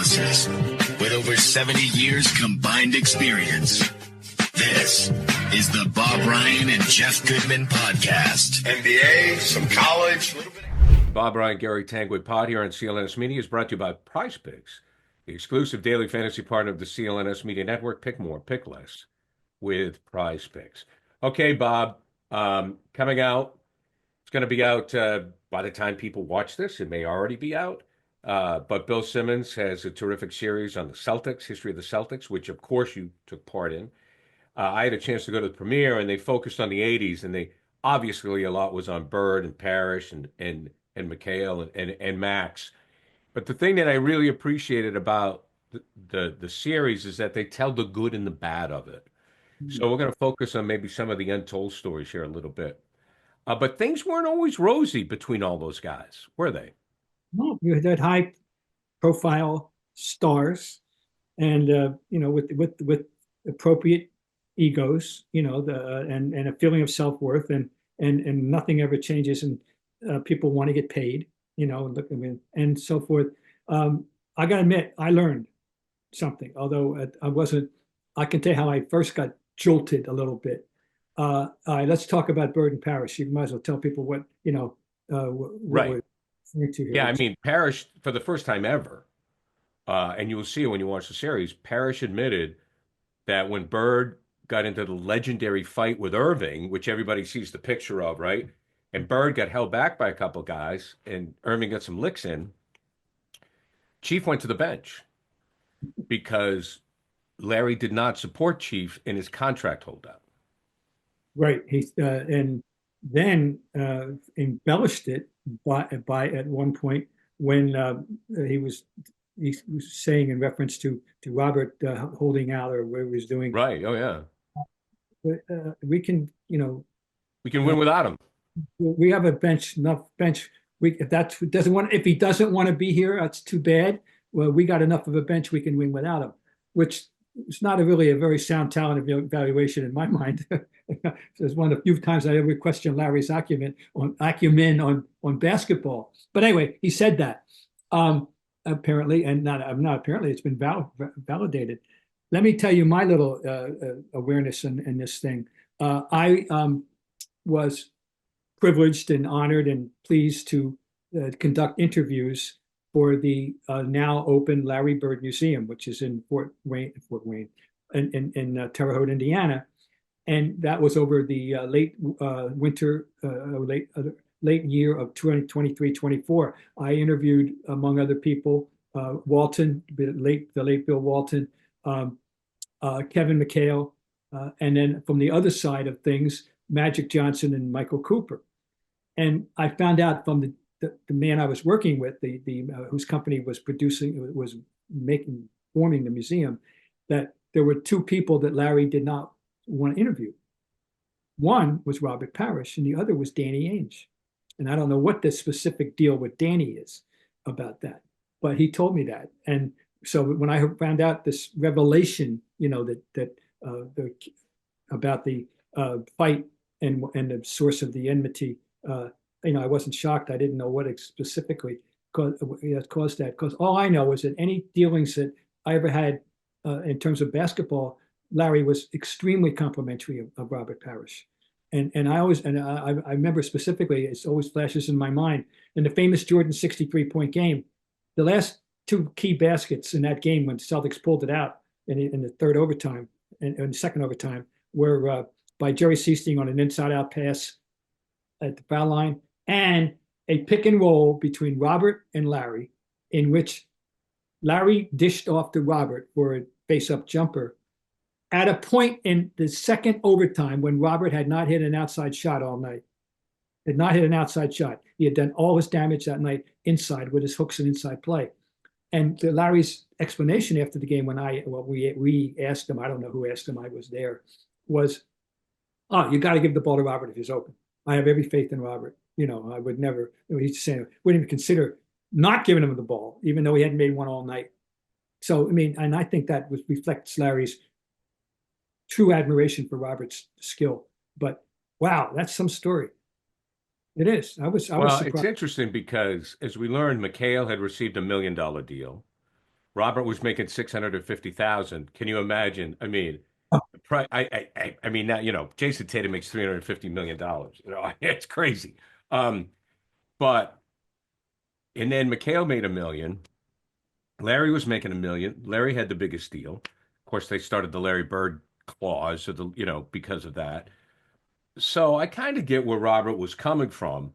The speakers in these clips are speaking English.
analysis with over 70 years combined experience. This is the Bob Ryan and Jeff Goodman podcast. NBA, some college, a little bit. Bob Ryan, Gary Tangway pod here on CLNS Media is brought to you by Prize Picks, the exclusive daily fantasy partner of the CLNS Media Network. Pick more, pick less with Prize Picks. Okay, Bob, coming out. It's going to be out by the time people watch this. It may already be out. But Bill Simmons has a terrific series on the Celtics, history of the Celtics, which, of course, you took part in. I had a chance to go to the premiere, and they focused on the 80s, and they obviously a lot was on Bird and Parish and McHale and Max. But the thing that I really appreciated about the series is that they tell the good and the bad of it. So we're going to focus on maybe some of the untold stories here a little bit. But things weren't always rosy between all those guys, were they? No, you had high-profile stars, and with appropriate egos, and a feeling of self-worth, and nothing ever changes, and people want to get paid, and so forth. I got to admit, I learned something, although I can tell you how I first got jolted a little bit. All right, let's talk about Bird and Parish. You might as well tell people what Right. Here. Yeah, I mean, Parish, for the first time ever, and you will see it when you watch the series, Parish admitted that when Bird got into the legendary fight with Irving, which everybody sees the picture of, right? And Bird got held back by a couple guys, and Irving got some licks in. Chief went to the bench because Larry did not support Chief in his contract holdout. Right. And then embellished it by at one point when he was saying in reference to Robert holding out or what he was doing. Right. Oh yeah. We can win without him. We have enough bench. If he doesn't want to be here, that's too bad. Well, we got enough of a bench. We can win without him, which is not really a very sound talent evaluation in my mind. It's one of the few times I ever questioned Larry's acumen on basketball. But anyway, he said that apparently, and not apparently, it's been validated. Let me tell you my little awareness in this thing. I was privileged and honored and pleased to conduct interviews for the now open Larry Bird Museum, which is in Fort Wayne, in Terre Haute, Indiana. And that was over the late year of 2023-24. I interviewed, among other people, Walton, the late Bill Walton, Kevin McHale, and then from the other side of things, Magic Johnson and Michael Cooper. And I found out from the man I was working with, whose company was forming the museum, that there were two people that Larry did not want to interview. One was Robert Parish, and the other was Danny Ainge. And I don't know what the specific deal with Danny is about that, but he told me that. And so when I found out this revelation, about the fight and the source of the enmity, I wasn't shocked. I didn't know what specifically caused that. Because all I know is that any dealings that I ever had in terms of basketball, Larry was extremely complimentary of Robert Parish. And I remember specifically, it always flashes in my mind, in the famous Jordan 63-point game, the last two key baskets in that game when the Celtics pulled it out in the third overtime and second overtime were by Jerry Seasting on an inside-out pass at the foul line, and a pick and roll between Robert and Larry, in which Larry dished off to Robert for a face-up jumper at a point in the second overtime when Robert had not hit an outside shot all night. Had not hit an outside shot. He had done all his damage that night inside with his hooks and inside play. And Larry's explanation after the game, when we asked him, I don't know who asked him, I was there, was, you got to give the ball to Robert if he's open. I have every faith in Robert. I would never, he's saying, wouldn't even consider not giving him the ball, even though he hadn't made one all night. So, and I think that reflects Larry's true admiration for Robert's skill. But wow, that's some story. It is. I was surprised. It's interesting because, as we learned, McHale had received $1 million deal. Robert was making 650,000. Can you imagine? I mean, Oh, I mean now, Jason Tatum makes $350 million. It's crazy. Um, but and then McHale made $1 million. Larry was making $1 million. Larry had the biggest deal. Of course, they started the Larry Bird clause, so because of that. So I kind of get where Robert was coming from.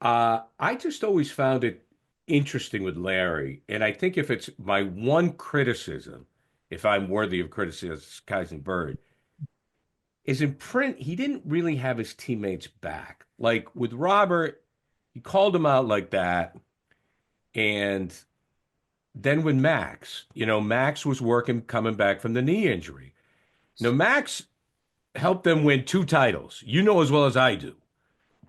I just always found it interesting with Larry, and I think if it's my one criticism, if I'm worthy of criticizing Bird, is in print, he didn't really have his teammates back. Like with Robert, he called him out like that, and then when Max was working coming back from the knee injury. Now, Max helped them win 2 titles. You know as well as I do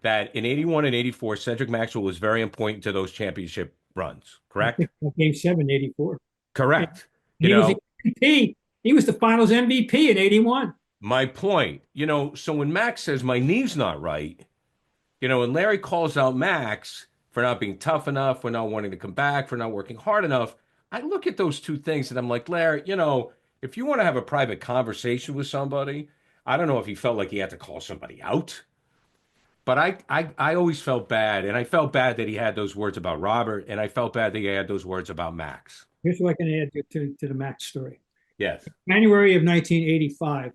that in 81 and 84, Cedric Maxwell was very important to those championship runs, correct? Game 7, 84. Correct. He was the MVP. He was the finals MVP in 81. My point, so when Max says my knee's not right, and Larry calls out Max for not being tough enough, for not wanting to come back, for not working hard enough, I look at those two things and I'm like, Larry, if you want to have a private conversation with somebody, I don't know if he felt like he had to call somebody out. But I always felt bad, and I felt bad that he had those words about Robert, and I felt bad that he had those words about Max. Here's what I can add to the Max story. Yes. January of 1985,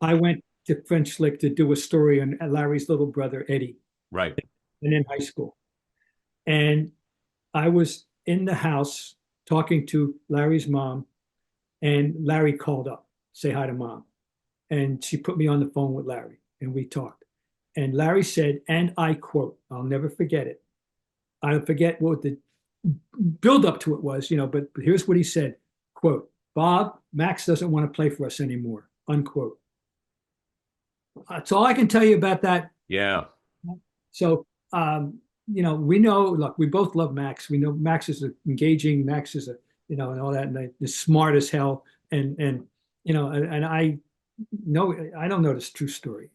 I went to French Lick to do a story on Larry's little brother, Eddie. Right. And in high school. And I was in the house talking to Larry's mom, and Larry called up, say hi to mom. And she put me on the phone with Larry, and we talked. And Larry said, and I quote, I'll never forget it. I forget what the build up to it was, but here's what he said, quote, Bob, Max doesn't want to play for us anymore, unquote. That's all I can tell you about that. Yeah. So, we know, look, we both love Max. We know Max is engaging, Max is and all that, and is smart as hell. And I know, I don't know this true story,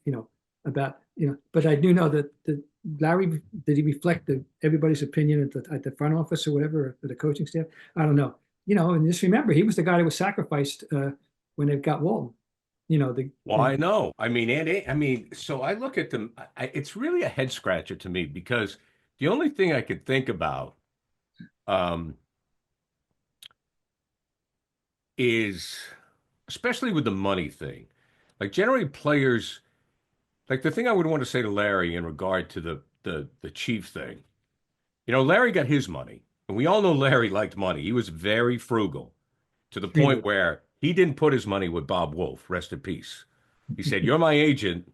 about, but I do know that Larry, did he reflect everybody's opinion at the front office or whatever, or the coaching staff? I don't know. And just remember, he was the guy that was sacrificed when they got Walton. I know. I mean, so I look at them. It's really a head scratcher to me because the only thing I could think about is, especially with the money thing, like generally players, like the thing I would want to say to Larry in regard to the Chief thing, Larry got his money, and we all know Larry liked money. He was very frugal to the point where he didn't put his money with Bob Wolf, rest in peace. He said, "You're my agent.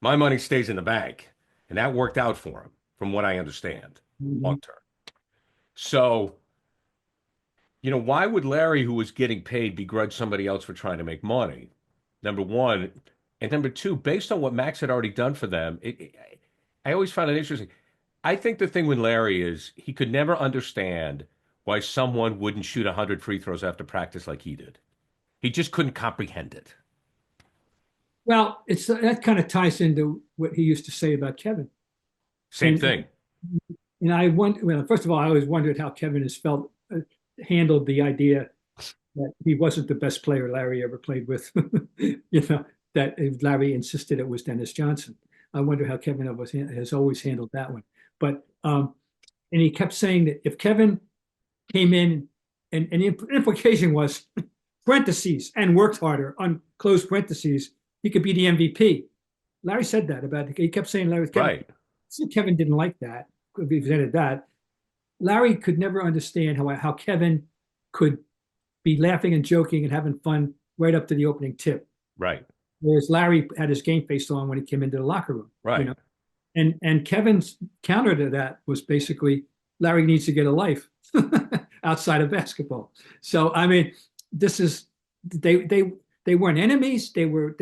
My money stays in the bank." And that worked out for him, from what I understand, long term. So, why would Larry, who was getting paid, begrudge somebody else for trying to make money? Number one. And number two, based on what Max had already done for them, I always found it interesting. I think the thing with Larry is he could never understand why someone wouldn't shoot 100 free throws after practice like he did. He just couldn't comprehend it. Well, that kind of ties into what he used to say about Kevin. Same thing. And I wonder, well, first of all, I always wondered how Kevin has handled the idea that he wasn't the best player Larry ever played with. That Larry insisted it was Dennis Johnson. I wonder how Kevin has always handled that one. But and he kept saying that if Kevin came in, and the implication was parentheses and worked harder on close parentheses, he could be the MVP. Larry said that about it. He kept saying Larry. Right. Kevin didn't like that. He presented that. Larry could never understand how Kevin could be laughing and joking and having fun right up to the opening tip. Right. Whereas Larry had his game face on when he came into the locker room. Right. And Kevin's counter to that was basically Larry needs to get a life outside of basketball. So I mean, this is they weren't enemies. They weren't,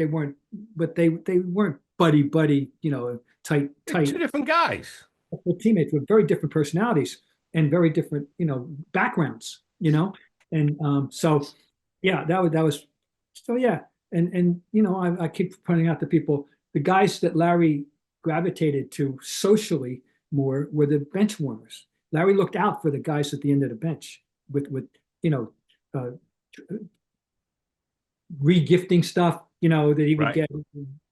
but they weren't buddy, tight. Two different guys. Teammates with very different personalities and very different, backgrounds, and so yeah, that was so yeah. And I keep pointing out to people, the guys that Larry gravitated to socially more were the bench warmers. Larry looked out for the guys at the end of the bench with uh, regifting stuff, that he would Right. get,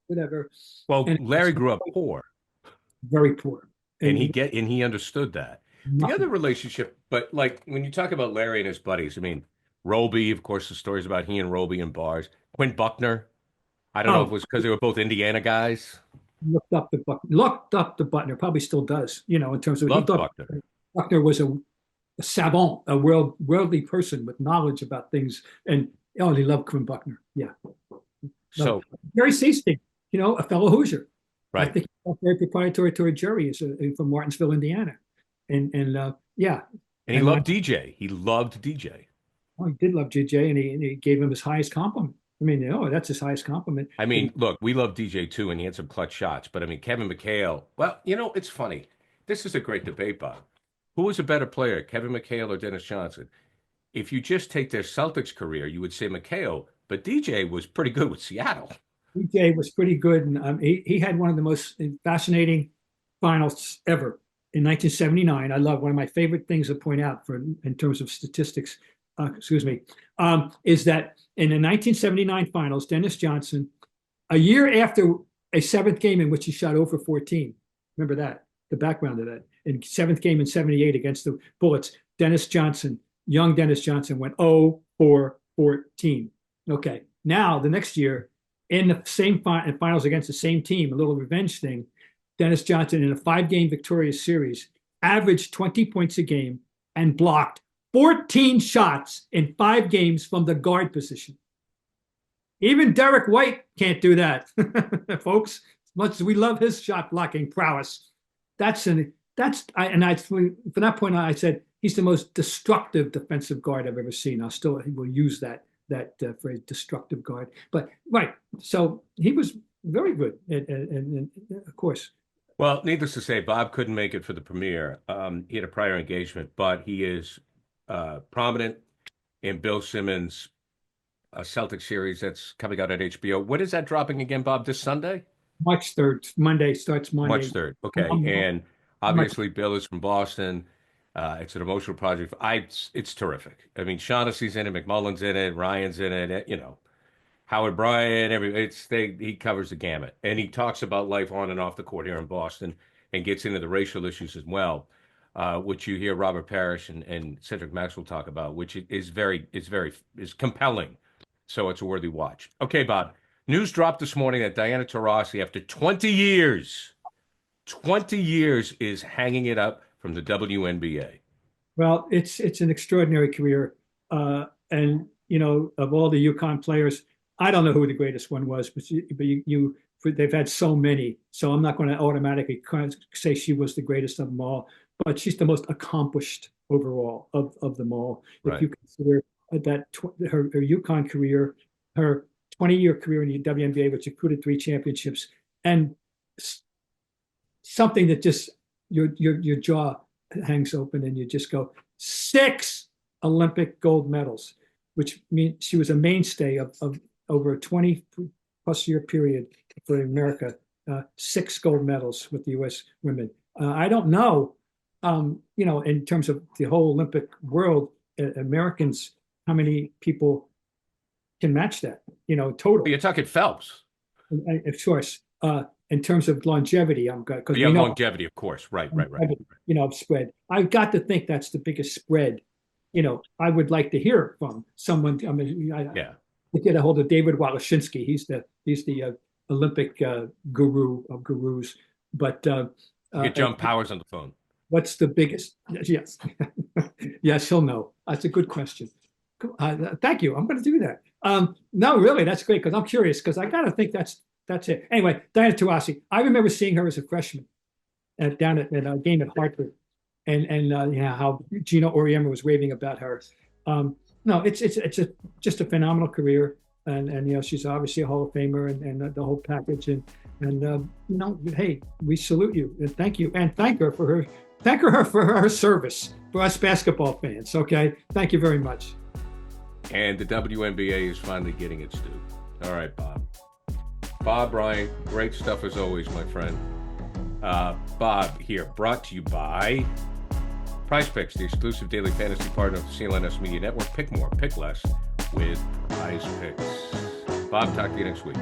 whatever. Well, And Larry grew up poor, very poor, and he understood that. The other nothing. relationship, but like when you talk about Larry and his buddies, I mean, Roby, of course, the stories about he and Roby in bars. Quinn Buckner, I don't know if it Oh, was because they were both Indiana guys. looked up the Butner, probably still does, in terms of he Loved thought Buckner. Buckner was a savant, a worldly person with knowledge about things, and he loved Quinn Buckner. Yeah, So, Jerry Seasting, a fellow Hoosier. I right. think he felt very proprietary to a jury from Martinsville, Indiana, and yeah, And he and loved DJ. He loved DJ. he did love JJ, and he gave him his highest compliment. I mean, that's his highest compliment. I mean, look, we love DJ too, and he had some clutch shots. But I mean, Kevin McHale, well, it's funny. This is a great debate, Bob. Who was a better player, Kevin McHale or Dennis Johnson? If you just take their Celtics career, you would say McHale, but DJ was pretty good with Seattle. DJ was pretty good, and he had one of the most fascinating finals ever in 1979. I love one of my favorite things to point out in terms of statistics. Is that in the 1979 finals, Dennis Johnson, a year after a seventh game in which he shot over 14, remember that, the background of that, in seventh game in 78 against the Bullets, young Dennis Johnson went 0 for 14. Okay, now the next year, in the same finals against the same team, a little revenge thing, Dennis Johnson in a 5-game victorious series averaged 20 points a game and blocked 14 shots in 5 games from the guard position. Even Derek White can't do that, folks. As much as we love his shot blocking prowess, from that point on, I said he's the most destructive defensive guard I've ever seen. He will use that phrase, destructive guard. But right, so he was very good, and of course. Well, needless to say, Bob couldn't make it for the premiere. He had a prior engagement, but he is prominent in Bill Simmons' Celtic series that's coming out at HBO. What is that dropping again, Bob? This Sunday? March 3rd. Monday starts Monday. March 3rd. Okay, and obviously Bill is from Boston. It's an emotional project. It's terrific. I mean, Shaughnessy's in it, McMullen's in it, Ryan's in it. Howard Bryant. He covers the gamut, and he talks about life on and off the court here in Boston, and gets into the racial issues as well, which you hear Robert Parish and Cedric Maxwell talk about, which is compelling. So it's a worthy watch. Okay, Bob. News dropped this morning that Diana Taurasi, after 20 years, is hanging it up from the WNBA. Well, it's an extraordinary career, and of all the UConn players, I don't know who the greatest one was, but they've had so many, so I'm not going to automatically say she was the greatest of them all, but she's the most accomplished overall of them all. Right. If you consider that her UConn career, her 20-year career in the WNBA, which included 3 championships, and something that just your jaw hangs open and you just go, 6 Olympic gold medals, which means she was a mainstay of over a 20+ year period for America. 6 gold medals with the U.S. women. I don't know, in terms of the whole Olympic world, Americans, how many people can match that, total. You're talking Phelps. Of course. In terms of longevity, I'm good. Yeah, longevity, of course. Right. Spread. I've got to think that's the biggest spread. I would like to hear from someone. I mean, I get a hold of David Waloshinsky. He's the Olympic guru of gurus. But get John Powers on the phone. What's the biggest? Yes, yes, he'll know. That's a good question. Thank you. I'm going to do that. No, really, that's great because I'm curious because I got to think that's it. Anyway, Diana Taurasi. I remember seeing her as a freshman down at a game at Hartford, and how Gina Auriemma was raving about her. No, it's just a phenomenal career, and she's obviously a Hall of Famer and the whole package. And hey, we salute you and thank you and thank her for her service for us basketball fans. Okay, thank you very much. And the WNBA is finally getting its due. All right, Bob. Bob Bryant, great stuff as always, my friend. Bob, here, brought to you by Prize Picks, the exclusive daily fantasy partner of the CLNS Media Network. Pick more, pick less with Prize Picks. Bob, talk to you next week.